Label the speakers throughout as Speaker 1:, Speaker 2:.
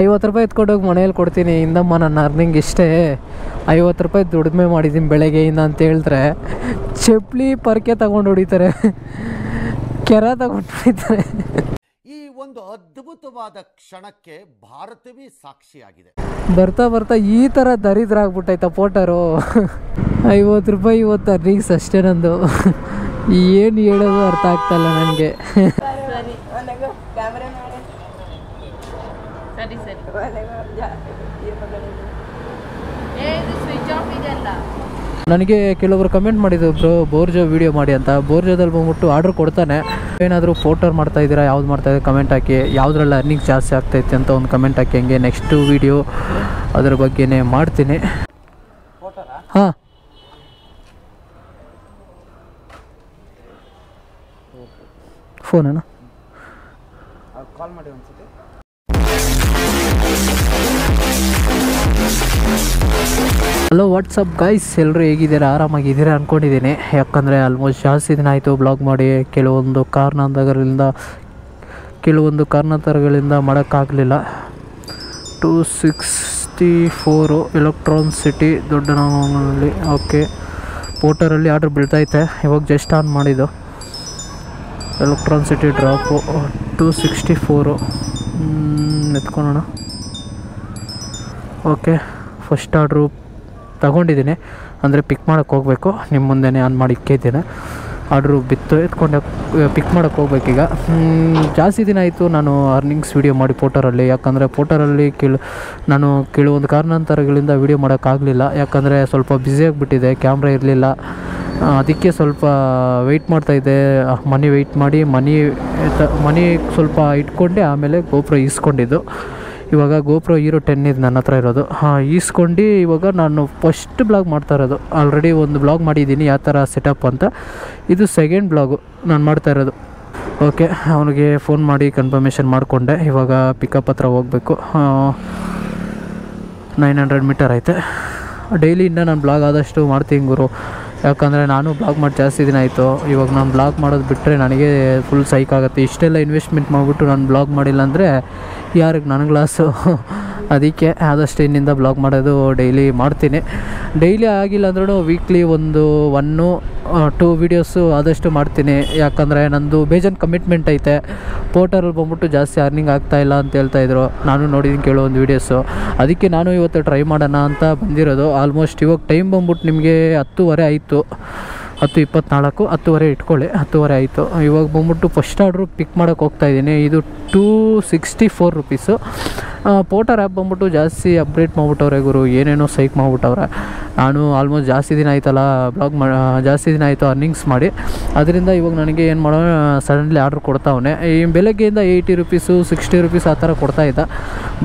Speaker 1: 50 ರೂಪಾಯಿ ಎತ್ಕೊಂಡೋಗಿ ಮನೇಲಿ ಕೊಡ್ತೀನಿ. ಇಂದಮ್ಮ ನನ್ನ ಅರ್ನಿಂಗ್ ಇಷ್ಟೇ, 50 ರೂಪಾಯಿ ದುಡಿಮೆ ಮಾಡಿದ್ದೀನಿ ಬೆಳಗ್ಗೆಯಿಂದ ಅಂತ ಹೇಳಿದ್ರೆ ಚಪ್ಪಲಿ ಪರ್ಕೆ ತಗೊಂಡು ಹೊಡಿತಾರೆ, ಕೆರ ತಗೊಂಡು ಹೊಡಿತಾರೆ.
Speaker 2: ಈ ಒಂದು ಅದ್ಭುತವಾದ ಕ್ಷಣಕ್ಕೆ ಭಾರತವೇ ಸಾಕ್ಷಿಯಾಗಿದೆ.
Speaker 1: ಬರ್ತಾ ಬರ್ತಾ ಈ ಥರ ದರಿದ್ರ ಆಗ್ಬಿಟ್ಟೈತ ಪೋಟರು. 50 ರೂಪಾಯಿ ಇವತ್ತು ಅರ್ನಿಂಗ್ಸ್ ಅಷ್ಟೇ ನಂದು. ಏನು ಹೇಳೋದು ಅರ್ಥ ಆಗ್ತಾಯಿಲ್ಲ ನನಗೆ. ನನಗೆ ಕೆಲವರು ಕಮೆಂಟ್ ಮಾಡಿದ್ರು, ಬ್ರೋ ಬೋರ್ಜೋ ವೀಡಿಯೋ ಮಾಡಿ ಅಂತ. ಬೋರ್ಜೋದಲ್ಲಿ ಬಂದ್ಬಿಟ್ಟು ಆರ್ಡ್ರ್ ಕೊಡ್ತಾನೆ, ಏನಾದರೂ ಪೋಟರ್ ಮಾಡ್ತಾಯಿದ್ದೀರಾ, ಯಾವ್ದು ಮಾಡ್ತಾಯಿದ್ದೀರಾ ಕಮೆಂಟ್ ಹಾಕಿ, ಯಾವುದ್ರಲ್ಲಿ ಅರ್ನಿಂಗ್ ಜಾಸ್ತಿ ಆಗ್ತೈತೆ ಅಂತ ಒಂದು ಕಮೆಂಟ್ ಹಾಕಿ. ಹಂಗೆ ನೆಕ್ಸ್ಟು ವೀಡಿಯೋ ಅದ್ರ ಬಗ್ಗೆನೇ ಮಾಡ್ತೀನಿ. ಹಾಂ ಫೋನೇನಾ ಕಾಲ್ ಮಾಡಿ ಒಂದ್ಸತಿ. ಹಲೋ ವಾಟ್ಸಪ್ ಗೈಸ್, ಎಲ್ಲರೂ ಹೇಗಿದ್ದೀರಾ? ಆರಾಮಾಗಿದ್ದೀರಾ ಅಂದ್ಕೊಂಡಿದ್ದೀನಿ. ಯಾಕಂದರೆ ಆಲ್ಮೋಸ್ಟ್ ಜಾಸ್ತಿ ದಿನ ಆಯಿತು ಬ್ಲಾಗ್ ಮಾಡಿ. ಕೆಲವೊಂದು ಕಾರಣಾಂತರಗಳಿಂದ ಮಾಡೋಕ್ಕಾಗಲಿಲ್ಲ. 264 ಎಲೆಕ್ಟ್ರಾನ್ ಸಿಟಿ ದೊಡ್ಡನಹಳ್ಳಿ. ಓಕೆ, ಪೋಟರಲ್ಲಿ ಆರ್ಡ್ರ್ ಬೀಳ್ತೈತೆ. ಇವಾಗ ಜಸ್ಟ್ ಆನ್ ಮಾಡಿದ್ದು. ಎಲೆಕ್ಟ್ರಾನ್ ಸಿಟಿ ಡ್ರಾಪು 264 ಎತ್ಕೊಳ್ಳೋಣ. ಓಕೆ, ಫಸ್ಟ್ ಆರ್ಡ್ರು ತಗೊಂಡಿದ್ದೀನಿ, ಅಂದರೆ ಪಿಕ್ ಮಾಡೋಕ್ಕೆ ಹೋಗಬೇಕು. ನಿಮ್ಮ ಮುಂದೆನೇ ಆನ್ ಮಾಡಿ ಇಕ್ಕಿದ್ದೀನಿ. ಆರ್ಡ್ರು ಬಿತ್ತು, ಎತ್ಕೊಂಡು ಪಿಕ್ ಮಾಡೋಕ್ಕೆ ಹೋಗ್ಬೇಕೀಗ. ಜಾಸ್ತಿ ದಿನ ಆಯಿತು ನಾನು ಅರ್ನಿಂಗ್ಸ್ ವೀಡಿಯೋ ಮಾಡಿ ಪೋಟರಲ್ಲಿ. ಯಾಕಂದರೆ ಪೋಟರಲ್ಲಿ ನಾನು ಕೆಲವೊಂದು ಕಾರಣಾಂತರಗಳಿಂದ ವೀಡಿಯೋ ಮಾಡೋಕ್ಕಾಗಲಿಲ್ಲ. ಯಾಕಂದರೆ ಸ್ವಲ್ಪ ಬ್ಯುಸಿಯಾಗಿಬಿಟ್ಟಿದೆ, ಕ್ಯಾಮ್ರಾ ಇರಲಿಲ್ಲ. ಅದಕ್ಕೆ ಸ್ವಲ್ಪ ವೆಯ್ಟ್ ಮಾಡ್ತಾಯಿದ್ದೆ. ಮನಿ ವೆಯ್ಟ್ ಮಾಡಿ ಮನಿ ಸ್ವಲ್ಪ ಇಟ್ಕೊಂಡೆ, ಆಮೇಲೆ ಗೋಪ್ರೋ ಈಸ್ಕೊಂಡಿದ್ದು. ಇವಾಗ ಗೋಪ್ರೋ ಹೀರೋ 10 ಇದು ನನ್ನ ಹತ್ರ ಇರೋದು. ಈಸ್ಕೊಂಡು ಇವಾಗ ನಾನು ಫಸ್ಟ್ ಬ್ಲಾಗ್ ಮಾಡ್ತಾ ಇರೋದು. ಆಲ್ರೆಡಿ ಒಂದು ಬ್ಲಾಗ್ ಮಾಡಿದ್ದೀನಿ ಯಾವ ಥರ ಸೆಟಪ್ ಅಂತ. ಇದು ಸೆಕೆಂಡ್ ಬ್ಲಾಗು ನಾನು ಮಾಡ್ತಾ ಇರೋದು. ಓಕೆ, ಅವನಿಗೆ ಫೋನ್ ಮಾಡಿ ಕನ್ಫರ್ಮೇಷನ್ ಮಾಡಿಕೊಂಡೆ. ಇವಾಗ ಪಿಕಪ್ ಹತ್ರ ಹೋಗಬೇಕು. 900 ಮೀಟರ್ ಐತೆ. ಡೈಲಿಯಿಂದ ನಾನು ಬ್ಲಾಗ್ ಆದಷ್ಟು ಮಾಡ್ತೀನಿ ಗುರು. ಯಾಕಂದರೆ ನಾನು ಬ್ಲಾಗ್ ಮಾಡಿ ಜಾಸ್ತಿ ದಿನ ಆಯಿತು. ಇವಾಗ ನಾನು ಬ್ಲಾಗ್ ಮಾಡೋದು ಬಿಟ್ಟರೆ ನನಗೆ ಫುಲ್ ಸೈಕ್ ಆಗುತ್ತೆ. ಇಷ್ಟೆಲ್ಲ ಇನ್ವೆಸ್ಟ್ಮೆಂಟ್ ಮಾಡಿಬಿಟ್ಟು ನಾನು ಬ್ಲಾಗ್ ಮಾಡಿಲ್ಲ ಅಂದರೆ ಯಾರಿಗೆ ನನಗೆ ಲಾಸು. ಅದಕ್ಕೆ ಆದಷ್ಟು ಇನ್ನಿಂದ ಬ್ಲಾಗ್ ಮಾಡೋದು ಡೈಲಿ ಮಾಡ್ತೀನಿ. ಡೈಲಿ ಆಗಿಲ್ಲ ಅಂದ್ರೂ ವೀಕ್ಲಿ 1-2 ವೀಡಿಯೋಸು ಆದಷ್ಟು ಮಾಡ್ತೀನಿ. ಯಾಕಂದರೆ ನಂದು ಬೇಜಾನ್ ಕಮಿಟ್ಮೆಂಟ್ ಐತೆ. ಪೋಟರಲ್ಲಿ ಬಂದ್ಬಿಟ್ಟು ಜಾಸ್ತಿ ಅರ್ನಿಂಗ್ ಆಗ್ತಾಯಿಲ್ಲ ಅಂತ ಹೇಳ್ತಾಯಿದ್ರು. ನಾನು ನೋಡಿದ್ದೀನಿ ಕೆಲವೊಂದು ವೀಡಿಯೋಸು. ಅದಕ್ಕೆ ನಾನು ಇವತ್ತು ಟ್ರೈ ಮಾಡೋಣ ಅಂತ ಬಂದಿರೋದು. ಆಲ್ಮೋಸ್ಟ್ ಇವಾಗ ಟೈಮ್ ಬಂದ್ಬಿಟ್ಟು ನಿಮಗೆ 10:30 ಆಯಿತು. 10:24, 10:30 ಇಟ್ಕೊಳ್ಳಿ, 10:30 ಆಯಿತು. ಇವಾಗ ಬಂದ್ಬಿಟ್ಟು ಫಸ್ಟ್ ಆರ್ಡ್ರು ಪಿಕ್ ಮಾಡೋಕ್ಕೆ ಹೋಗ್ತಾಯಿದ್ದೀನಿ. ಇದು 264 ರುಪೀಸು. ಪೋಟರ್ ಆ್ಯಪ್ ಬಂದ್ಬಿಟ್ಟು ಜಾಸ್ತಿ ಅಪ್ಡೇಟ್ ಮಾಡಿಬಿಟ್ಟವ್ರೆ ಗುರು, ಏನೇನೋ ಸೈಕ್ ಮಾಡಿಬಿಟ್ಟವ್ರೆ. ನಾನು ಆಲ್ಮೋಸ್ಟ್ ಜಾಸ್ತಿ ದಿನ ಆಯ್ತಲ್ಲ ಜಾಸ್ತಿ ದಿನ ಆಯಿತು ಅರ್ನಿಂಗ್ಸ್ ಮಾಡಿ. ಅದರಿಂದ ಇವಾಗ ನನಗೆ ಏನು ಮಾಡೋ ಸಡನ್ಲಿ ಆರ್ಡ್ರ್ ಕೊಡ್ತಾವನೆ. ಈ ಬೆಳಗ್ಗೆಯಿಂದ 80 ರುಪೀಸು 60 ರುಪೀಸ್ ಆ ಥರ ಕೊಡ್ತಾಯಿದ್ದ.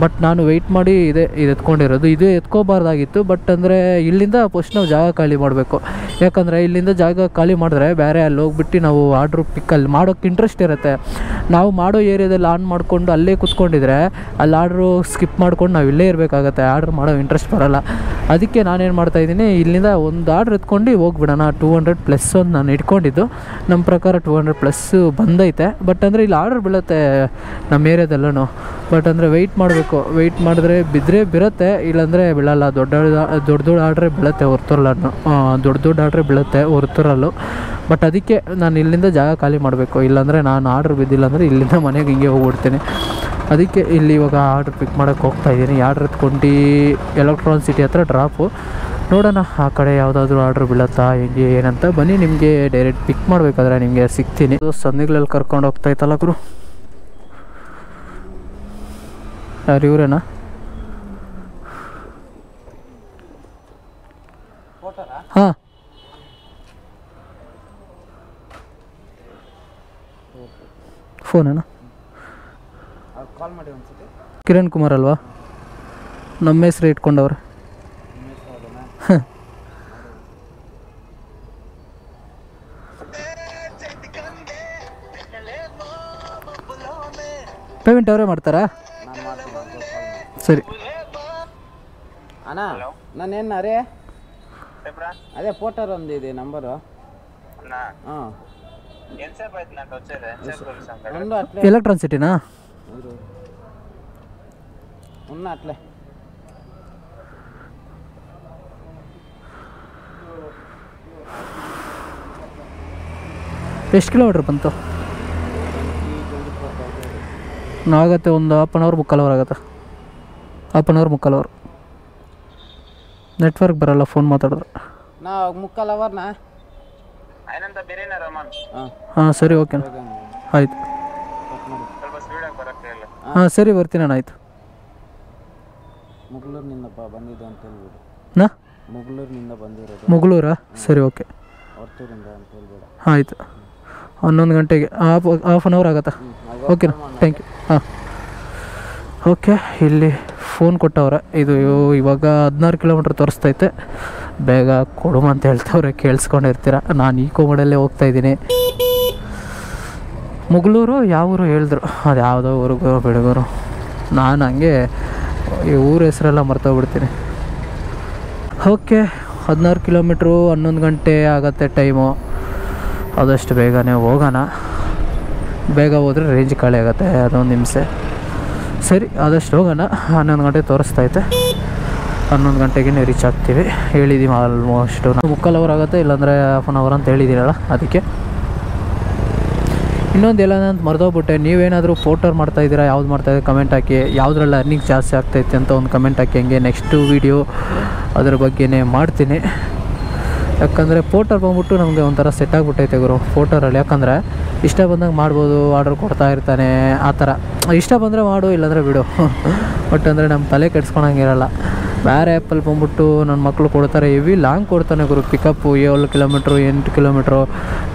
Speaker 1: ಬಟ್ ನಾನು ವೆಯ್ಟ್ ಮಾಡಿ ಇದು ಎತ್ಕೊಂಡಿರೋದು. ಇದು ಎತ್ಕೋಬಾರ್ದಾಗಿತ್ತು. ಬಟ್ ಅಂದರೆ ಇಲ್ಲಿಂದ ಫಸ್ಟ್ ನಾವು ಜಾಗ ಖಾಲಿ ಮಾಡಬೇಕು. ಯಾಕಂದರೆ ಇಲ್ಲಿಂದ ಜಾಗ ಖಾಲಿ ಮಾಡಿದ್ರೆ ಬೇರೆ ಅಲ್ಲಿ ಹೋಗ್ಬಿಟ್ಟು ನಾವು ಆರ್ಡ್ರು ಪಿಕ್ಕಲ್ಲಿ ಮಾಡೋಕ್ಕೆ ಇಂಟ್ರೆಸ್ಟ್ ಇರುತ್ತೆ. ನಾವು ಮಾಡೋ ಏರಿಯಾದಲ್ಲಿ ಆನ್ ಮಾಡಿಕೊಂಡು ಅಲ್ಲೇ ಕೂತ್ಕೊಂಡಿದ್ರೆ ಅಲ್ಲಿ ಆರ್ಡ್ರು ಸ್ಕಿಪ್ ಮಾಡ್ಕೊಂಡು ನಾವು ಇಲ್ಲೇ ಇರಬೇಕಾಗತ್ತೆ. ಆರ್ಡ್ರ್ ಮಾಡೋ ಇಂಟ್ರೆಸ್ಟ್ ಬರೋಲ್ಲ. ಅದಕ್ಕೆ ನಾನೇನು ಮಾಡ್ತಾಯಿದ್ದೀನಿ, ಇಲ್ಲಿಂದ ಒಂದು ಆರ್ಡ್ರ್ ಎತ್ಕೊಂಡು ಹೋಗ್ಬಿಡೋಣ. 200+ ಒಂದು ನಾನು ಇಟ್ಕೊಂಡಿದ್ದು. ನಮ್ಮ ಪ್ರಕಾರ 200+ ಬಂದೈತೆ. ಬಟ್ ಅಂದರೆ ಇಲ್ಲಿ ಆರ್ಡ್ರ್ ಬೀಳುತ್ತೆ ನಮ್ಮ ಏರಿಯಾದಲ್ಲೂ. ಬಟ್ ಅಂದರೆ ವೆಯ್ಟ್ ಮಾಡಬೇಕು. ವೆಯ್ಟ್ ಮಾಡಿದ್ರೆ ಬಿದ್ದರೆ ಬೀರುತ್ತೆ, ಇಲ್ಲಾಂದರೆ ಬೀಳಲ್ಲ. ದೊಡ್ಡ ಆರ್ಡ್ರೇ ಬೀಳುತ್ತೆ ಹೊರ್ತರಲ್ಲೂ. ದೊಡ್ಡ ಆರ್ಡ್ರೇ ಬೀಳುತ್ತೆ ಹೊರ್ತರಲ್ಲೂ. ಬಟ್ ಅದಕ್ಕೆ ನಾನು ಇಲ್ಲಿಂದ ಜಾಗ ಖಾಲಿ ಮಾಡಬೇಕು. ಇಲ್ಲಾಂದರೆ ನಾನು ಆರ್ಡ್ರ್ ಬಿದ್ದಿಲ್ಲ ಅಂದರೆ ಇಲ್ಲಿಂದ ಮನೆಗೆ ಹಿಂಗೆ ಹೋಗ್ಬಿಡ್ತೀನಿ. ಅದಕ್ಕೆ ಇಲ್ಲಿ ಇವಾಗ ಆರ್ಡ್ರ್ ಪಿಕ್ ಮಾಡೋಕ್ಕೆ ಹೋಗ್ತಾಯಿದ್ದೀನಿ. ಆರ್ಡ್ರ್ ಎತ್ಕೊಂಡು ಎಲೆಕ್ಟ್ರಾನ್ ಸಿಟಿ ಹತ್ರ ಡ್ರಾಪು. ನೋಡೋಣ ಆ ಕಡೆ ಯಾವುದಾದ್ರೂ ಆರ್ಡ್ರ್ ಬೀಳುತ್ತಾ ಹೆಂಗೆ ಏನಂತ. ಬನ್ನಿ, ನಿಮಗೆ ಡೈರೆಕ್ಟ್ ಪಿಕ್ ಮಾಡಬೇಕಾದ್ರೆ ನಿಮಗೆ ಸಿಗ್ತೀನಿ. ಸಂದಿಗಳಲ್ಲಿ ಕರ್ಕೊಂಡು ಹೋಗ್ತಾಯಿತ್ತಲ್ಲ ಗುರು, ಯಾರು ಇವರೇನಾ? ಹಾಂ, ಫೋನೇನಾ? ಕಾಲ್ ಮಾಡಿ ಒಂದ್ಸತಿ. ಕಿರಣ್ ಕುಮಾರ್ ಅಲ್ವಾ? ನಮ್ಮ ಹೆಸ್ರು ಇಟ್ಕೊಂಡವ್ರೆ. ಪೇಮೆಂಟ್ ಅವರೇ ಮಾಡ್ತಾರಾ? ಸರಿ
Speaker 3: ಅಣ್ಣ, ನಾನೇನು ಅರೇ ಅದೇ ಪೋಟರ್ ಒಂದು ಇದೆ ನಂಬರು. ಹಾಂ,
Speaker 1: ಎಲೆಕ್ಟ್ರಾನ್ ಸಿಟಿನಾ?
Speaker 3: ಅಟ್ಲೆ
Speaker 1: ಎಷ್ಟು ಕಿಲೋಮೀಟ್ರ್ ಬಂತು? ಆಗುತ್ತೆ ಒಂದು ಹಾಫ್ ಆನ್ ಅವರ್ ಮುಕ್ಕಾಲು ಅವರ್ ಆಗುತ್ತೆ. ಹಾಫ್ ಆನ್ ಅವರ್ ಮುಕ್ಕಾಲು ಅವರ್. ನೆಟ್ವರ್ಕ್ ಬರಲ್ಲ ಫೋನ್ ಮಾತಾಡಿದ್ರೆ.
Speaker 3: ನಾ ಮುಕ್ಕಾಲು ಅವರ್ನಾ?
Speaker 1: ಹಾಂ ಸರಿ, ಓಕೆ ಆಯಿತು. ಹಾಂ ಸರಿ, ಬರ್ತೀನಿ ನಾನು. ಆಯಿತು.
Speaker 3: ಮುಗ್ಳೂರಿನಿಂದಪ್ಪ ಬಂದಿದ್ದು ಅಂತ ಹೇಳ್ಬಿಡು.
Speaker 1: ನಾ
Speaker 3: ಮುಗ್ಳೂರಿನಿಂದ ಬಂದಿರೋದು.
Speaker 1: ಮುಗ್ಳೂರಾ? ಸರಿ, ಓಕೆ.
Speaker 3: ಹೊರ್ತೂರಿಂದ ಅಂತ ಹೇಳ್ಬೇಡ.
Speaker 1: ಆಯಿತು. 11 ಗಂಟೆಗೆ ಹಾಫ್ ಆನ್ ಅವರ್ ಆಗುತ್ತಾ? ಓಕೆನಾ, ಥ್ಯಾಂಕ್ ಯು. ಹಾಂ ಓಕೆ. ಇಲ್ಲಿ ಫೋನ್ ಕೊಟ್ಟವ್ರೆ. ಇದು ಇವಾಗ 16 ಕಿಲೋಮೀಟ್ರ್ ತೋರಿಸ್ತೈತೆ. ಬೇಗ ಕೊಡುಮ ಅಂತ ಹೇಳ್ತವ್ರೆ, ಕೇಳಿಸ್ಕೊಂಡಿರ್ತೀರ. ನಾನು ಈಕೋ ಮೋಡಲ್ಲೇ ಹೋಗ್ತಾಯಿದ್ದೀನಿ. ಮುಗ್ಳೂರು ಯಾವ ಊರು ಹೇಳಿದ್ರು, ಅದು ಯಾವುದೋ ಊರಿಗೂ ಬೆಳಗೂರು. ನಾನು ಹಂಗೆ ಈ ಊರ ಹೆಸರೆಲ್ಲ ಮರ್ತೋಗ್ಬಿಡ್ತೀನಿ. ಓಕೆ, 16 ಕಿಲೋಮೀಟ್ರು, 11 ಗಂಟೆ ಆಗುತ್ತೆ ಟೈಮು. ಆದಷ್ಟು ಬೇಗನೆ ಹೋಗೋಣ. ಬೇಗ ಹೋದರೆ ರೇಂಜ್ ಖಾಲಿ ಆಗುತ್ತೆ, ಅದೊಂದು ಹಿಂಸೆ. ಸರಿ, ಆದಷ್ಟು ಹೋಗೋಣ. 11 ಗಂಟೆ ತೋರಿಸ್ತೈತೆ. 11 ಗಂಟೆಗೆ ರೀಚ್ ಆಗ್ತೀವಿ ಹೇಳಿದ್ದೀವಿ. ಆಲ್ಮೋಸ್ಟು ಮುಕ್ಕಾಲು ಅವರ್ ಆಗುತ್ತೆ, ಇಲ್ಲಾಂದರೆ ಹಾಫ್ ಆನ್ ಅವರ್ ಅಂತ ಹೇಳಿದ್ದೀರಲ್ಲ, ಅದಕ್ಕೆ. ಇನ್ನೊಂದು ಎಲ್ಲ ಅಂತ ಮರೆದೋಗ್ಬಿಟ್ಟೆ. ನೀವೇನಾದರೂ ಫೋಟೋ ಮಾಡ್ತಾಯಿದ್ದೀರಾ, ಯಾವ್ದು ಮಾಡ್ತಾಯಿದ್ದೀರಾ ಕಮೆಂಟ್ ಹಾಕಿ. ಯಾವುದ್ರಲ್ಲಿ ಅರ್ನಿಂಗ್ ಜಾಸ್ತಿ ಆಗ್ತೈತೆ ಅಂತ ಒಂದು ಕಮೆಂಟ್ ಹಾಕಿ. ಹಂಗೆ ನೆಕ್ಸ್ಟು ವೀಡಿಯೋ ಅದ್ರ ಬಗ್ಗೆನೇ ಮಾಡ್ತೀನಿ. ಯಾಕಂದರೆ ಫೋಟೋರ್ ಬಂದ್ಬಿಟ್ಟು ನಮಗೆ ಒಂಥರ ಸೆಟ್ ಆಗಿಬಿಟ್ಟೈತೆ ಗುರು ಫೋಟೋರಲ್ಲಿ. ಯಾಕಂದರೆ ಇಷ್ಟ ಬಂದಾಗ ಮಾಡ್ಬೋದು, ಆರ್ಡ್ರ್ ಕೊಡ್ತಾ ಇರ್ತಾನೆ ಆ ಥರ. ಇಷ್ಟ ಬಂದರೆ ಮಾಡು, ಇಲ್ಲಾಂದರೆ ಬಿಡು. ಬಟ್ ಅಂದರೆ ನಮ್ಮ ತಲೆ ಕೆಡ್ಸ್ಕೊಳಂಗಿರಲ್ಲ. ಬೇರೆ ಆ್ಯಪಲ್ಲಿ ಬಂದ್ಬಿಟ್ಟು ನನ್ನ ಮಕ್ಕಳು ಕೊಡ್ತಾರೆ, ಹೆವಿ ಲಾಂಗ್ ಕೊಡ್ತಾನೆ ಗುರು. Pickup 7 kilometre, 8 kilometre.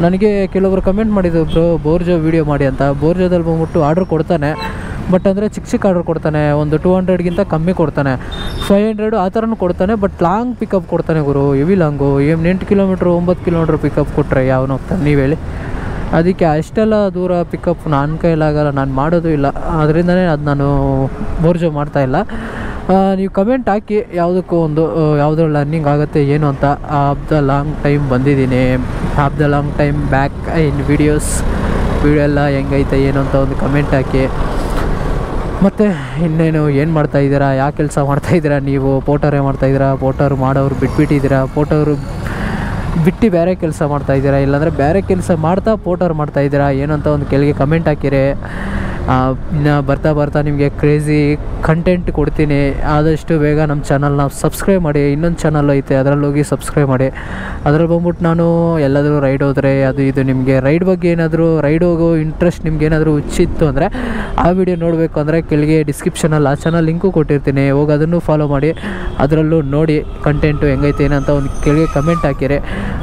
Speaker 1: ನನಗೆ ಕೆಲವೊಬ್ರು ಕಮೆಂಟ್ ಮಾಡಿದ್ರು, ಬ್ರೋ ಬೋರ್ಜೋ ವೀಡಿಯೋ ಮಾಡಿ ಅಂತ. ಬೋರ್ಜೋದಲ್ಲಿ ಬಂದ್ಬಿಟ್ಟು ಆರ್ಡ್ರ್ ಕೊಡ್ತಾನೆ, ಬಟ್ ಅಂದರೆ ಚಿಕ್ಕ ಚಿಕ್ಕ ಆರ್ಡ್ರ್ ಕೊಡ್ತಾನೆ. ಒಂದು 200ಗಿಂತ ಕಮ್ಮಿ ಕೊಡ್ತಾನೆ, 500 ಆ ಥರನೂ ಕೊಡ್ತಾನೆ. ಬಟ್ ಲಾಂಗ್ ಪಿಕಪ್ ಕೊಡ್ತಾನೆ ಗುರು, heavy long. 8 kilometre, 9 kilometre pickup ಕೊಟ್ಟರೆ ಯಾವನು ಹೋಗ್ತಾನೆ ನೀವು ಹೇಳಿ? ಅದಕ್ಕೆ ಅಷ್ಟೆಲ್ಲ ದೂರ ಪಿಕಪ್ ನನ್ನ ಕೈಲಾಗಲ್ಲ, ನಾನು ಮಾಡೋದು ಇಲ್ಲ. ಅದರಿಂದನೇ ಅದು ನಾನು ಬೋರ್ಜೋ ಮಾಡ್ತಾಯಿಲ್ಲ. ನೀವು ಕಮೆಂಟ್ ಹಾಕಿ ಯಾವುದಕ್ಕೂ ಒಂದು, ಯಾವುದ್ರಲ್ಲಿ ಅರ್ನಿಂಗ್ ಆಗುತ್ತೆ ಏನು ಅಂತ. ಆಫ್ ದ ಲಾಂಗ್ ಟೈಮ್ ಬಂದಿದ್ದೀನಿ. Of the long time back in video ಎಲ್ಲ ಹೆಂಗೈತೆ ಏನು ಅಂತ ಒಂದು ಕಮೆಂಟ್ ಹಾಕಿ. ಮತ್ತು ಇನ್ನೇನು, ಏನು ಮಾಡ್ತಾಯಿದ್ದೀರಾ, ಯಾವ ಕೆಲಸ ಮಾಡ್ತಾಯಿದ್ದೀರಾ ನೀವು? ಪೋಟರೇ ಮಾಡ್ತಾಯಿದ್ದೀರಾ? ಪೋಟರ್ ಮಾಡೋರು ಬಿಟ್ಬಿಟ್ಟಿದ್ದೀರಾ? ಪೋಟೋರು ಬಿಟ್ಟು ಬೇರೆ ಕೆಲಸ ಮಾಡ್ತಾಯಿದ್ದೀರಾ? ಇಲ್ಲಾಂದರೆ ಬೇರೆ ಕೆಲಸ ಮಾಡ್ತಾ ಪೋಟರ್ ಮಾಡ್ತಾಯಿದ್ದೀರಾ ಏನು ಅಂತ ಒಂದು ಕೆಳಗೆ ಕಮೆಂಟ್ ಹಾಕಿರಿ. ಇನ್ನು ಬರ್ತಾ ನಿಮಗೆ ಕ್ರೇಜಿ ಕಂಟೆಂಟ್ ಕೊಡ್ತೀನಿ. ಆದಷ್ಟು ಬೇಗ ನಮ್ಮ ಚಾನಲ್ನ ಸಬ್ಸ್ಕ್ರೈಬ್ ಮಾಡಿ. ಇನ್ನೊಂದು ಚಾನಲ್ ಐತೆ, ಅದರಲ್ಲಿ ಹೋಗಿ ಸಬ್ಸ್ಕ್ರೈಬ್ ಮಾಡಿ. ಅದರಲ್ಲಿ ಬಂದ್ಬಿಟ್ಟು ನಾನು ಎಲ್ಲಾದರೂ ರೈಡ್ ಹೋದರೆ ಅದು ಇದು ನಿಮಗೆ ರೈಡ್ ಬಗ್ಗೆ ಏನಾದರೂ ರೈಡ್ ಹೋಗೋ ಇಂಟ್ರೆಸ್ಟ್ ನಿಮ್ಗೆ ಏನಾದರೂ ಹುಚ್ಚಿತ್ತು ಅಂದರೆ ಆ ವಿಡಿಯೋ ನೋಡಬೇಕು ಅಂದರೆ ಕೆಳಗೆ ಡಿಸ್ಕ್ರಿಪ್ಷನಲ್ಲಿ ಆ ಚಾನಲ್ ಲಿಂಕು ಕೊಟ್ಟಿರ್ತೀನಿ, ಹೋಗಿ ಅದನ್ನು ಫಾಲೋ ಮಾಡಿ. ಅದರಲ್ಲೂ ನೋಡಿ ಕಂಟೆಂಟು ಹೆಂಗೈತೆ ಏನಂತ ಒಂದು ಕೆಳಗೆ ಕಮೆಂಟ್ ಹಾಕಿರಿ.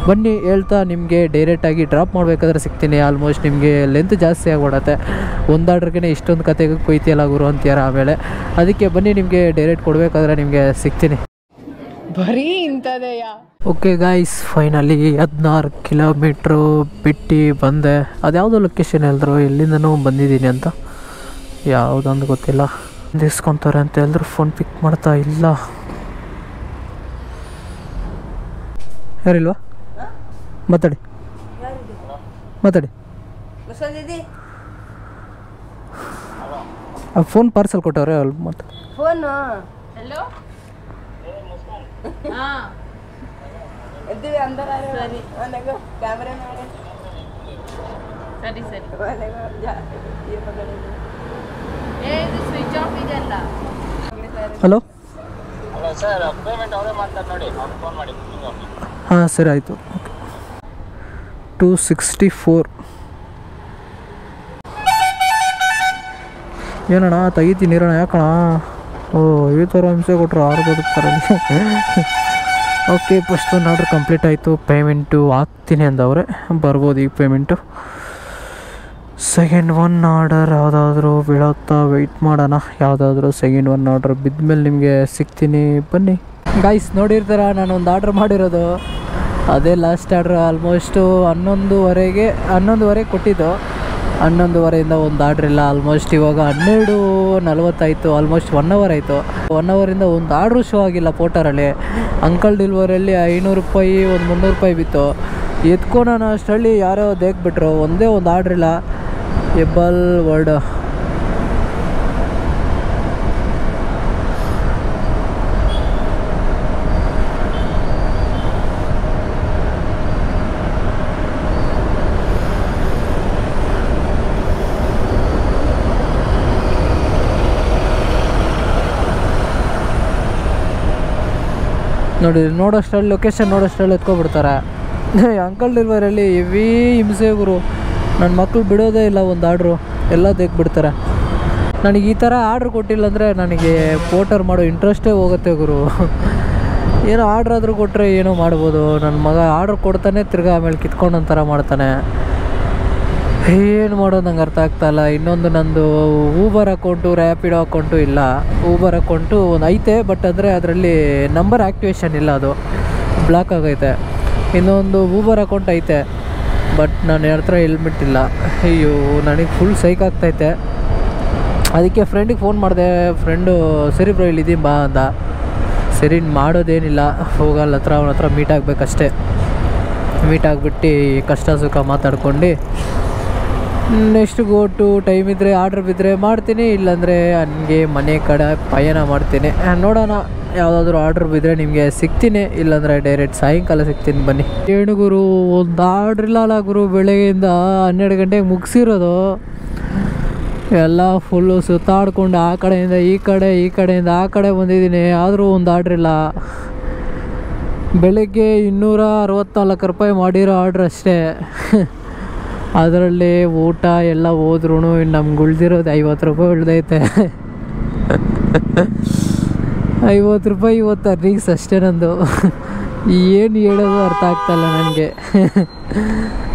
Speaker 1: ಬನ್ನಿ ಹೇಳ್ತಾ ನಿಮಗೆ ಡೈರೆಕ್ಟಾಗಿ ಡ್ರಾಪ್ ಮಾಡಬೇಕಾದ್ರೆ ಸಿಗ್ತೀನಿ. ಆಲ್ಮೋಸ್ಟ್ ನಿಮಗೆ ಲೆಂತ್ ಜಾಸ್ತಿ ಆಗಿಬಿಡತ್ತೆ. ಒಂದು ಆರ್ಡ್ರಿಗೆ ಇಷ್ಟೊಂದು ಕತೆಗೆ ಕೊಯ್ತಿಯಲ್ಲ ಗುರು ಅಂತೀರ ಆಮೇಲೆ. ಅದಕ್ಕೆ ಬನ್ನಿ, ನಿಮಗೆ ಡೈರೆಕ್ಟ್ ಕೊಡಬೇಕಾದ್ರೆ ನಿಮಗೆ ಸಿಗ್ತೀನಿ.
Speaker 4: ಬರೀ ಇಂಥದೆಯಾ?
Speaker 1: ಓಕೆ ಗಾಯ್ಸ್, ಫೈನಲಿ 16 ಕಿಲೋಮೀಟ್ರು ಬಿಟ್ಟು ಬಂದೆ. ಅದ್ಯಾವುದೋ ಲೊಕೇಶನ್ ಹೇಳಿದ್ರು, ಎಲ್ಲಿಂದನೂ ಬಂದಿದ್ದೀನಿ ಅಂತ. ಯಾವುದಂದು ಗೊತ್ತಿಲ್ಲ. ಇಸ್ಕೊತಾರೆ ಅಂತ ಹೇಳಿದ್ರು, ಫೋನ್ ಪಿಕ್ ಮಾಡ್ತಾ ಇಲ್ಲ. ಯಾರಿಲ್ವಾ? ಮಾತಾಡಿ. ಫೋನ್ ಪಾರ್ಸಲ್ ಕೊಟ್ಟವ್ರೆ, ಅಲ್ಲಿ ಮಾತಾಡಿ.
Speaker 4: Phone hello. ಹಾಂ ಎದ್ದಿವಿ ಅಂದರ ಸರಿ ನನಗೆ ಕ್ಯಾಮ್ರಾ ಮಾಡಿ. ಸರಿ ಇದು ಸ್ವಿಚ್ ಆಫ್ ಇದೆಲ್ಲ.
Speaker 1: ಹಲೋ
Speaker 3: ಸರ್, ಪೇಮೆಂಟ್ ಅವರೇ ಮಾಡ್ತಾರೆ ನೋಡಿ, ಅವ್ರು ಫೋನ್ ಮಾಡಿ.
Speaker 1: ಹಾಂ ಸರಿ ಆಯಿತು. ಓಕೆ 264 ಏನಣ್ಣ ತೆಗಿತೀನಿ ನೀರಣ್ಣ? ಯಾಕಣ್ಣ? ಓ, ಈ ಥರ ಹಿಂಸೆ ಕೊಟ್ಟರು 6 ಬದುಕ್ತಾರೆ. ಓಕೆ, ಫಸ್ಟ್ ಒಂದು ಆರ್ಡ್ರ್ ಕಂಪ್ಲೀಟ್ ಆಯಿತು. ಪೇಮೆಂಟು ಹಾಕ್ತೀನಿ ಅಂದವ್ರೆ, ಬರ್ಬೋದು ಈಗ ಪೇಮೆಂಟು. ಸೆಕೆಂಡ್ ಒನ್ ಆರ್ಡರ್ ಯಾವುದಾದ್ರೂ ಬೀಳುತ್ತಾ ವೆಯ್ಟ್ ಮಾಡೋಣ. ಯಾವುದಾದ್ರೂ ಸೆಕೆಂಡ್ ಒನ್ ಆರ್ಡರ್ ಬಿದ್ದ ಮೇಲೆ ನಿಮಗೆ ಸಿಗ್ತೀನಿ. ಬನ್ನಿ ಗಾಯ್ಸ್, ನೋಡಿರ್ತಾರ ನಾನೊಂದು ಆರ್ಡ್ರ್ ಮಾಡಿರೋದು, ಅದೇ ಲಾಸ್ಟ್ ಆರ್ಡ್ರ್. ಆಲ್ಮೋಸ್ಟು 11:30 ಕೊಟ್ಟಿದ್ದು. 11:30 ಒಂದು ಆರ್ಡ್ರ್ ಇಲ್ಲ. ಆಲ್ಮೋಸ್ಟ್ ಇವಾಗ 12:40 ಆಯಿತು. ಆಲ್ಮೋಸ್ಟ್ 1 ಅವರ್ ಆಯಿತು. 1 ಅವರಿಂದ ಒಂದು ಆರ್ಡ್ರು ಶೋ ಆಗಿಲ್ಲ ಪೋಟರಲ್ಲಿ. ಅಂಕಲ್ ಡೆಲಿವರಿಯಲ್ಲಿ 500 ರೂಪಾಯಿ, ಒಂದು 300 ರೂಪಾಯಿ ಬಿತ್ತು. ಎತ್ಕೊಳೋಣ ಅಷ್ಟರಲ್ಲಿ ಯಾರೋ ದೇಕ್ಬಿಟ್ರು. ಒಂದೇ ಒಂದು ಆರ್ಡ್ರ್ ಇಲ್ಲ. ಎಬ್ಬಲ್ ವರ್ಡ್ ನೋಡಿ ನೋಡೋಷ್ಟರಲ್ಲಿ ಲೊಕೇಶನ್ ನೋಡೋಷ್ಟರಲ್ಲಿ ಎತ್ಕೊಬಿಡ್ತಾರೆ. ಅಂಕಲ್ ಡೆಲಿವರಿಯಲ್ಲಿ ಹೆವಿ ಹಿಂಸೆ ಗುರು. ನನ್ನ ಮಕ್ಕಳು ಬಿಡೋದೇ ಇಲ್ಲ ಒಂದು ಆರ್ಡ್ರು, ಎಲ್ಲ ತೆಗ್ಬಿಡ್ತಾರೆ. ನನಗೆ ಈ ಥರ ಆರ್ಡ್ರ್ ಕೊಟ್ಟಿಲ್ಲ ಅಂದರೆ ನನಗೆ ಪೋರ್ಟರ್ ಮಾಡೋ ಇಂಟ್ರೆಸ್ಟೇ ಹೋಗುತ್ತೆ ಗುರು. ಏನೋ ಆರ್ಡ್ರ್ ಆದರೂ ಕೊಟ್ಟರೆ ಏನೋ ಮಾಡ್ಬೋದು. ನನ್ನ ಮಗ ಆರ್ಡ್ರ್ ಕೊಡ್ತಾನೆ ತಿರ್ಗಾ ಆಮೇಲೆ ಕಿತ್ಕೊಂಡು ಒಂಥರ ಮಾಡ್ತಾನೆ. ಏನು ಮಾಡೋದು ನಂಗೆ ಅರ್ಥ ಆಗ್ತಾಯಿಲ್ಲ. ಇನ್ನೊಂದು ನಂದು ಊಬರ್ ಅಕೌಂಟು ರ್ಯಾಪಿಡೋ ಅಕೌಂಟು ಇಲ್ಲ. ಊಬರ್ ಅಕೌಂಟು ಒಂದು ಐತೆ, ಬಟ್ ಅಂದರೆ ಅದರಲ್ಲಿ ನಂಬರ್ ಆ್ಯಕ್ಟಿವೇಶನ್ ಇಲ್ಲ, ಅದು ಬ್ಲಾಕ್ ಆಗೈತೆ. ಇನ್ನೊಂದು ಊಬರ್ ಅಕೌಂಟ್ ಐತೆ, ಬಟ್ ನಾನು ಹತ್ರ ಹೆಲ್ಮೆಟ್ ಇಲ್ಲ. ಅಯ್ಯೋ ನನಗೆ ಫುಲ್ ಸೈಕ್ ಆಗ್ತೈತೆ. ಅದಕ್ಕೆ ಫ್ರೆಂಡಿಗೆ ಫೋನ್ ಮಾಡಿದೆ. ಫ್ರೆಂಡು ಸರಿ ಬ್ರೋ ಇಲ್ಲಿದ್ದೀನಿ ಬಾ ಅಂದ. ಸರಿ ಮಾಡೋದೇನಿಲ್ಲ, ಹೋಗಲ್ಲ ಹತ್ರ ಅವನ ಹತ್ರ ಮೀಟ್ ಆಗಬೇಕಷ್ಟೇ. ಮೀಟ್ ಆಗಿಬಿಟ್ಟು ಕಷ್ಟ ಸುಖ ಮಾತಾಡ್ಕೊಂಡು ನೆಕ್ಸ್ಟ್ ಗೋಟು ಟೈಮ್ ಇದ್ದರೆ ಆರ್ಡ್ರ್ ಬಿದ್ದರೆ ಮಾಡ್ತೀನಿ, ಇಲ್ಲಾಂದರೆ ನನಗೆ ಮನೆ ಕಡೆ ಪಯಣ ಮಾಡ್ತೀನಿ. ನೋಡೋಣ, ಯಾವುದಾದ್ರೂ ಆರ್ಡ್ರ್ ಬಿದ್ದರೆ ನಿಮಗೆ ಸಿಗ್ತೀನಿ, ಇಲ್ಲಾಂದರೆ ಡೈರೆಕ್ಟ್ ಸಾಯಂಕಾಲ ಸಿಗ್ತೀನಿ ಬನ್ನಿ. ಏನು ಗುರು, ಒಂದು ಆರ್ಡ್ರ್ ಇಲ್ಲಲ್ಲ ಗುರು. ಬೆಳಗ್ಗೆಯಿಂದ 12 ಗಂಟೆಗೆ ಮುಗಿಸಿರೋದು. ಎಲ್ಲ ಫುಲ್ಲು ಸುತ್ತಾಡ್ಕೊಂಡು ಆ ಕಡೆಯಿಂದ ಈ ಕಡೆ, ಈ ಕಡೆಯಿಂದ ಆ ಕಡೆ ಬಂದಿದ್ದೀನಿ. ಆದರೂ ಒಂದು ಆರ್ಡ್ರ್ ಇಲ್ಲ. ಬೆಳಗ್ಗೆ 264 ರೂಪಾಯಿ ಮಾಡಿರೋ ಆರ್ಡ್ರ್ ಅಷ್ಟೇ. ಅದರಲ್ಲಿ ಊಟ ಎಲ್ಲ ಹೋದ್ರೂ ನಮ್ಗೆ ಉಳ್ದಿರೋದು 50 ರೂಪಾಯಿ ಉಳ್ದೈತೆ. 50 ರೂಪಾಯಿ ಇವತ್ತು ಅರ್ನಿಂಗ್ಸ್ ಅಷ್ಟೇ ನಂದು. ಏನು ಹೇಳೋದು ಅರ್ಥ ಆಗ್ತಾಯಿಲ್ಲ ನನಗೆ.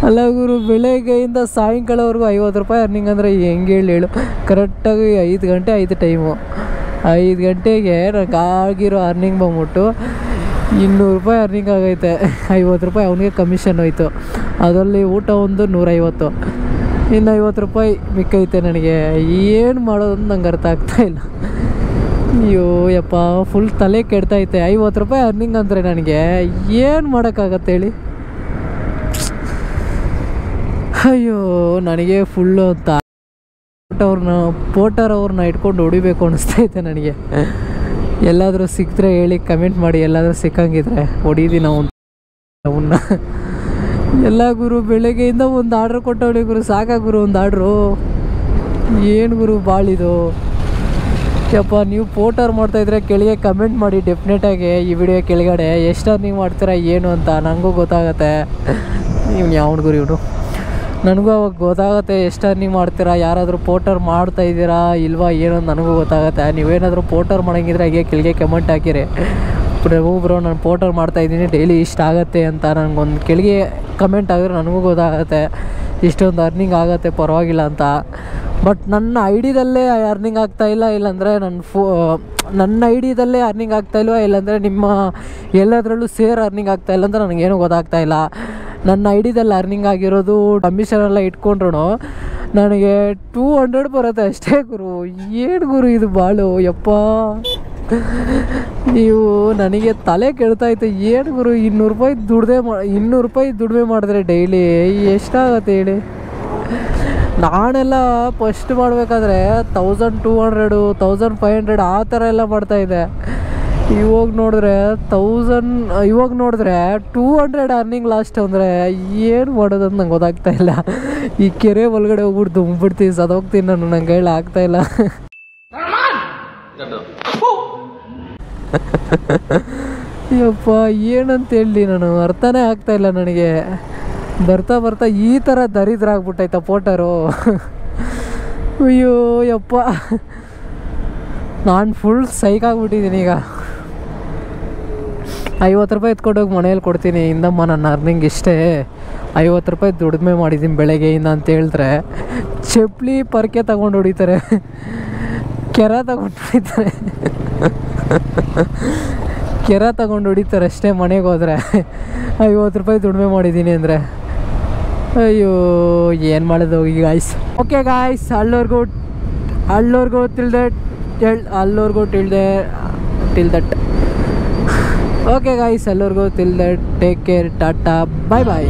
Speaker 1: ಅಲ್ಲ ಗುರು, ಬೆಳಗ್ಗೆಯಿಂದ ಸಾಯಂಕಾಲವರೆಗೂ 50 ರೂಪಾಯಿ ಅರ್ನಿಂಗ್ ಅಂದರೆ ಹೆಂಗೆ ಹೇಳು. ಕರೆಕ್ಟಾಗಿ 5 ಗಂಟೆ ಆಯಿತು ಟೈಮು. 5 ಗಂಟೆಗೆ ನನಗೆ ಆಗಿರೋ ಅರ್ನಿಂಗ್ ಬಂದ್ಬಿಟ್ಟು 200 ರೂಪಾಯಿ ಅರ್ನಿಂಗ್ ಆಗೈತೆ. 50 ರೂಪಾಯಿ ಅವನಿಗೆ ಕಮಿಷನ್ ಹೋಯ್ತು. ಅದರಲ್ಲಿ ಊಟ ಒಂದು 150, ಇನ್ನು 50 ರೂಪಾಯಿ ಮಿಕ್ಕೈತೆ ನನಗೆ. ಏನು ಮಾಡೋದು ಅಂತ ನಂಗೆ ಅರ್ಥ ಆಗ್ತಾಯಿಲ್ಲ. ಅಯ್ಯೋ ಯಪ್ಪ, ಫುಲ್ ತಲೆ ಕೆಡ್ತೈತೆ. 50 ರೂಪಾಯಿ ಅರ್ನಿಂಗ್ ಅಂದರೆ ನನಗೆ ಏನು ಮಾಡೋಕ್ಕಾಗತ್ತೆ ಹೇಳಿ. ಅಯ್ಯೋ ನನಗೆ ಫುಲ್ಲು ಅಂತ ಪೋರ್ಟರ್ ಅವ್ರನ್ನ ಇಟ್ಕೊಂಡು ಹೊಡಿಬೇಕು ಅನಿಸ್ತೈತೆ ನನಗೆ. ಎಲ್ಲಾದರೂ ಸಿಕ್ಕಿದ್ರೆ ಹೇಳಿ, ಕಮೆಂಟ್ ಮಾಡಿ. ಎಲ್ಲಾದರೂ ಸಿಕ್ಕಂಗಿದ್ರೆ ಹೊಡೀದಿ ನಾವು ಅವನ್ನ. ಎಲ್ಲ ಗುರು ಬೆಳಗ್ಗೆಯಿಂದ ಒಂದು ಆರ್ಡ್ರ್ ಕೊಟ್ಟವಳಿ ಗುರು. ಸಾಕಾ ಗುರು ಒಂದು ಆರ್ಡ್ರು? ಏನು ಗುರು ಬಾಳಿದು ಯಪ್ಪ. ನೀವು ಪೋರ್ಟರ್ ಮಾಡ್ತಾಯಿದ್ರೆ ಕೆಳಗೆ ಕಮೆಂಟ್ ಮಾಡಿ ಡೆಫಿನೆಟಾಗಿ ಈ ವಿಡಿಯೋ ಕೆಳಗಡೆ ಎಷ್ಟು ಅರ್ನಿಂಗ್ ಮಾಡ್ತೀರಾ ಏನು ಅಂತ ನನಗೂ ಗೊತ್ತಾಗತ್ತೆ. ಇವ್ನು ಯಾವನು ಗುರು ಇವನು, ನನಗೂ ಅವಾಗ ಗೊತ್ತಾಗುತ್ತೆ ಎಷ್ಟು ಅರ್ನಿಂಗ್ ಮಾಡ್ತೀರಾ. ಯಾರಾದರೂ ಪೋರ್ಟರ್ ಮಾಡ್ತಾಯಿದ್ದೀರಾ ಇಲ್ವಾ ಏನೋ ನನಗೂ ಗೊತ್ತಾಗುತ್ತೆ. ನೀವೇನಾದರೂ ಪೋರ್ಟರ್ ಮಾಡೋಂಗಿದ್ರೆ ಹಾಗೆ ಕೆಳಗೆ ಕಮೆಂಟ್ ಹಾಕಿರಿ. ಬ್ರೋ ನಾನು ಪೋರ್ಟರ್ ಮಾಡ್ತಾಯಿದ್ದೀನಿ, ಡೈಲಿ ಇಷ್ಟ ಆಗುತ್ತೆ ಅಂತ ನನಗೊಂದು ಕೆಳಗೆ ಕಮೆಂಟ್ ಆಗಿದ್ರೆ ನನಗೂ ಗೊತ್ತಾಗುತ್ತೆ ಇಷ್ಟೊಂದು ಅರ್ನಿಂಗ್ ಆಗುತ್ತೆ ಪರವಾಗಿಲ್ಲ ಅಂತ. ಬಟ್ ನನ್ನ ಐಡಿದಲ್ಲೇ ಅರ್ನಿಂಗ್ ಆಗ್ತಾಯಿಲ್ಲ, ಇಲ್ಲಾಂದರೆ ನನ್ನ ಐಡಿದಲ್ಲೇ ಅರ್ನಿಂಗ್ ಆಗ್ತಾಯಿಲ್ವ, ಇಲ್ಲಾಂದರೆ ನಿಮ್ಮ ಎಲ್ಲದರಲ್ಲೂ ಸೇರ್ ಅರ್ನಿಂಗ್ ಆಗ್ತಾಯಿಲ್ಲ ಅಂತ ನನಗೇನು ಗೊತ್ತಾಗ್ತಾಯಿಲ್ಲ. ನನ್ನ ಐಡಿದಲ್ಲಿ ಅರ್ನಿಂಗ್ ಆಗಿರೋದು ಕಮಿಷನೆಲ್ಲ ಇಟ್ಕೊಂಡ್ರು ನನಗೆ 200 ಬರುತ್ತೆ ಅಷ್ಟೇ ಗುರು. ಏನು ಗುರು ಇದು ಬಾಳು ಯಪ್ಪ. ನೀವು ನನಗೆ ತಲೆ ಕೆಡ್ತಾಯಿತ್ತು. ಏನು ಗುರು 200 ರೂಪಾಯಿ ದುಡಿಮೆ ಮಾಡಿದ್ರೆ ಡೈಲಿ ಎಷ್ಟಾಗತ್ತೆ ಹೇಳಿ. ನಾನೆಲ್ಲ ಫಸ್ಟ್ ಮಾಡಬೇಕಾದ್ರೆ 1200 1500 ಆ ಥರ ಎಲ್ಲ ಮಾಡ್ತಾಯಿದ್ದೆ. ಇವಾಗ ನೋಡಿದ್ರೆ 200 ಅರ್ನಿಂಗ್ ಲಾಸ್ಟ್ ಅಂದರೆ ಏನು ಮಾಡೋದು ಅಂತ ನಂಗೆ ಗೊತ್ತಾಗ್ತಾಯಿಲ್ಲ. ಈ ಕೆರೆ ಒಳಗಡೆ ಹೋಗ್ಬಿಟ್ಟು ದುಂಬಿಡ್ತೀನಿ, ಸದೋಗ್ತೀನಿ ನಾನು. ನಂಗೆ ಹೇಳ ಆಗ್ತಾಯಿಲ್ಲ. ಯಪ್ಪ ಏನಂತ ಹೇಳಿ ನಾನು ಅರ್ಥನೇ ಆಗ್ತಾಯಿಲ್ಲ ನನಗೆ. ಬರ್ತಾ ಈ ಥರ ದರಿದ್ರ ಆಗ್ಬಿಟ್ಟೈತ ಪೋರ್ಟರು. ಅಯ್ಯೋ ಯಪ್ಪ, ನಾನು ಫುಲ್ ಸೈಕ್ ಆಗಿಬಿಟ್ಟಿದ್ದೀನಿ ಈಗ. 50 ರೂಪಾಯಿ ಎತ್ಕೊಂಡೋಗಿ ಮನೇಲಿ ಕೊಡ್ತೀನಿ. ಇಂದಮ್ಮ ನನ್ನ ಅರ್ನಿಂಗ್ ಇಷ್ಟೇ, 50 ರೂಪಾಯಿ ದುಡಿಮೆ ಮಾಡಿದ್ದೀನಿ ಬೆಳಗ್ಗೆಯಿಂದ ಅಂತ ಹೇಳಿದ್ರೆ ಚಪ್ಪಲಿ ಪರ್ಕೆ ತಗೊಂಡು ಹೊಡಿತಾರೆ, ಕೆರೆ ತಗೊಂಡು ಹೊಡಿತಾರೆ ಅಷ್ಟೇ ಮನೆಗೆ ಹೋದರೆ. 50 ರೂಪಾಯಿ ದುಡಿಮೆ ಮಾಡಿದ್ದೀನಿ ಅಂದರೆ ಅಯ್ಯೋ ಏನು ಮಾಡೋದು ಹೋಗಿ ಗಾಯ್ಸ್. ಓಕೆ ಗಾಯ್ಸ್, ಅಲ್ಲೋರ್ಗೂ ಟಿಲ್ ದಟ್ ಓಕೆ ಗಾಯ್ಸ್, ಎಲ್ಲರಿಗೂ till that take care, tata, bye bye.